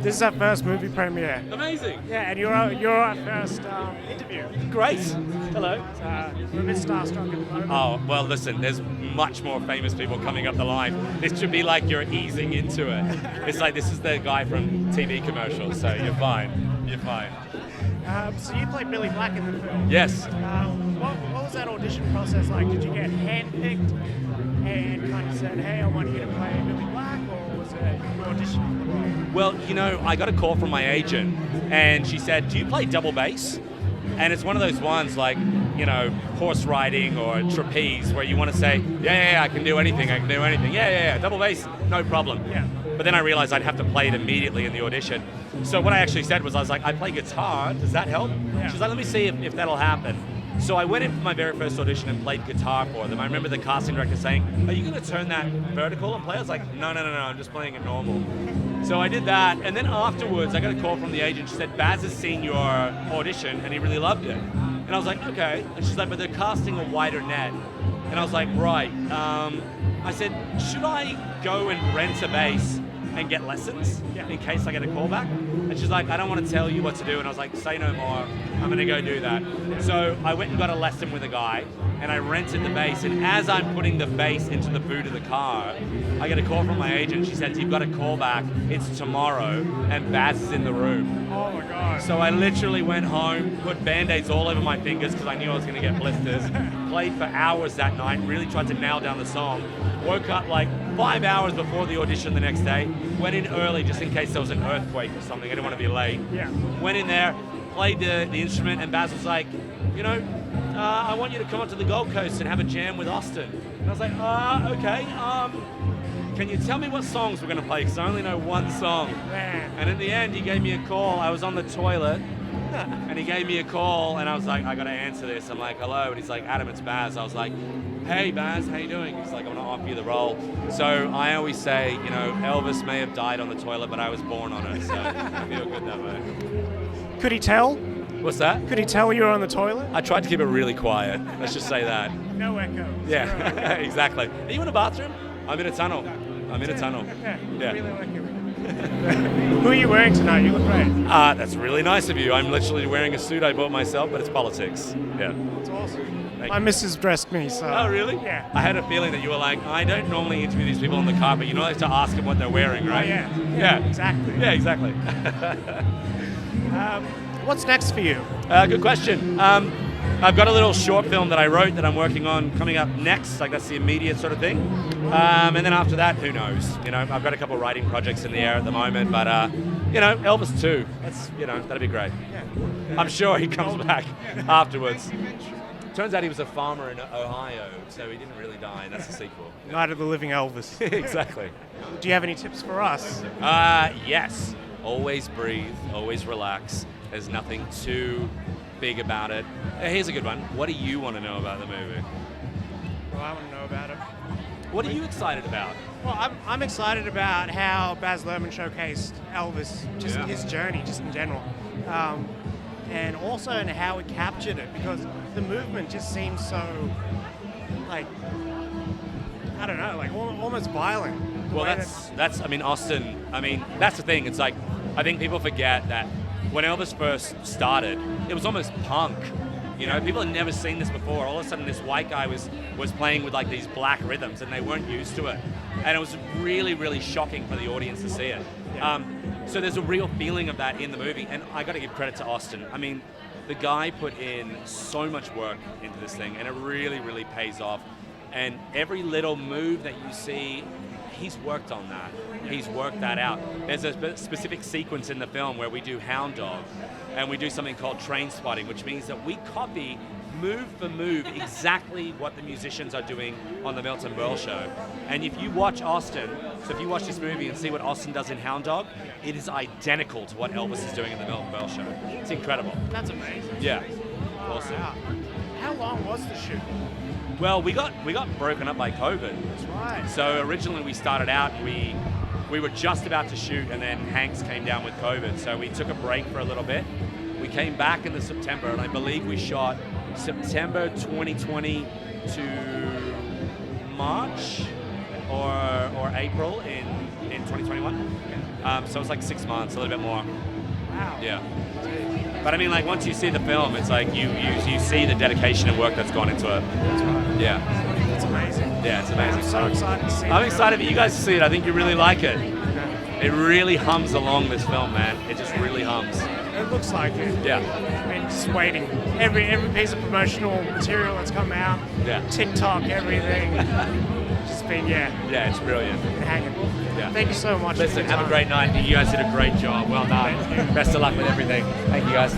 This is our first movie premiere. Amazing. Yeah, and you're our first interview. Great. Hello. We're a bit starstruck at the moment. Oh, well, listen, there's much more famous people coming up the line. This should be like you're easing into it. It's like this is the guy from TV commercials, so you're fine. You're fine. So you played Billy Black in the film. Yes. What was that audition process like? Did you get handpicked and kind of said, hey, I want you to play Billy Black, or was it you auditioned for the role? Well, you know, I got a call from my agent, and she said, do you play double bass? And it's one of those ones like, you know, horse riding or trapeze where you want to say, yeah, I can do anything, Yeah, double bass, no problem. Yeah. But then I realized I'd have to play it immediately in the audition. So what I actually said was, I was like, I play guitar, does that help? Yeah. She's like, let me see if that'll happen. So I went in for my very first audition and played guitar for them. I remember the casting director saying, are you going to turn that vertical and play? I was like, no, I'm just playing it normal. So I did that, and then afterwards I got a call from the agent. She said, Baz has seen your audition and he really loved it. And I was like, okay. And she's like, but they're casting a wider net. And I was like, right. I said, should I go and rent a bass and get lessons in case I get a call back? And she's like, I don't want to tell you what to do. And I was like, say no more, I'm going to go do that. So I went and got a lesson with a guy, and I rented the bass, and as I'm putting the bass into the boot of the car, I get a call from my agent. She says, you've got a call back, it's tomorrow, and Baz is in the room. Oh my God. So I literally went home, put Band-Aids all over my fingers because I knew I was going to get blisters, played for hours that night, really tried to nail down the song, woke up like 5 hours before the audition the next day, went in early just in case there was an earthquake or something, I didn't want to be late. Yeah. Went in there, played the instrument, and Baz was like, you know, I want you to come up to the Gold Coast and have a jam with Austin. And I was like, okay, can you tell me what songs we're going to play? Because I only know one song. Man. And in the end, he gave me a call. I was on the toilet, and he gave me a call, and I was like, I got to answer this. I'm like, hello, and he's like, Adam, it's Baz. I was like, hey, Baz, how you doing? He's like, I'm going to offer you the role. So I always say, you know, Elvis may have died on the toilet, but I was born on it, so I feel good that way. Could he tell? What's that? Could he tell you were on the toilet? I tried to keep it really quiet. Let's just say that. No echo. Yeah, exactly. Are you in a bathroom? I'm in a tunnel. I'm in a tunnel. Okay. Yeah. Really like it. Who are you wearing tonight? You look great. That's really nice of you. I'm literally wearing a suit I bought myself, but it's politics. Yeah. It's awesome. Thank My you. missus dressed me, so. Oh, really? Yeah. I had a feeling that you were like, I don't normally interview these people on the car, but you know, like to ask them what they're wearing, right? Oh, yeah. Yeah. Exactly. Yeah, exactly. What's next for you? Good question. I've got a little short film that I wrote that I'm working on coming up next, like that's the immediate sort of thing. And then after that, who knows? You know, I've got a couple of writing projects in the air at the moment, but you know, Elvis 2, that's, you know, that'd be great. I'm sure he comes back afterwards. Turns out he was a farmer in Ohio, so he didn't really die, and that's a sequel. Night of the Living Elvis. Exactly. Do you have any tips for us? Yes. Always breathe, always relax. There's nothing too big about it. Here's a good one. What do you want to know about the movie? Well, I want to know about it. What are you excited about? Well, I'm excited about how Baz Luhrmann showcased Elvis, just his journey, just in general. And also in how it captured it, because the movement just seems so, like, I don't know, like almost violent. Well, that's. I mean, Austin. I mean, that's the thing. It's like, I think people forget that when Elvis first started, it was almost punk. You know, people had never seen this before. All of a sudden, this white guy was playing with like these black rhythms, and they weren't used to it. And it was really, really shocking for the audience to see it. Yeah. So there's a real feeling of that in the movie, and I got to give credit to Austin. I mean, the guy put in so much work into this thing, and it really, really pays off. And every little move that you see, he's worked on that. He's worked that out. There's a specific sequence in the film where we do Hound Dog, and we do something called train spotting, which means that we copy move for move exactly what the musicians are doing on the Milton Berle show. And if you watch Austin, so if you watch this movie and see what Austin does in Hound Dog, it is identical to what Elvis is doing in the Milton Berle show. It's incredible. That's amazing. Yeah. Awesome. Wow. How long was the shoot? Well, we got broken up by COVID. That's right. So originally we started out, we were just about to shoot, and then Hanks came down with COVID. So we took a break for a little bit. We came back in the September, and I believe we shot September 2020 to March or April in 2021. So it's like 6 months, a little bit more. Wow. Yeah. But I mean, like, once you see the film, it's like you see the dedication and work that's gone into it. That's right. Yeah. It's amazing. Yeah, it's amazing. I'm so excited to see it. I'm excited for you guys to see it. I think you really like it. It really hums along, this film, man. It just really hums. It looks like it. Yeah. I mean, just waiting. Every piece of promotional material that's come out. Yeah. TikTok, everything. Just been, Yeah, it's brilliant. been hanging. Yeah. Thank you so much. Listen, for your have a time. great night. You guys did a great job. Well done. Thank you. Best of luck with everything. Thank you, guys.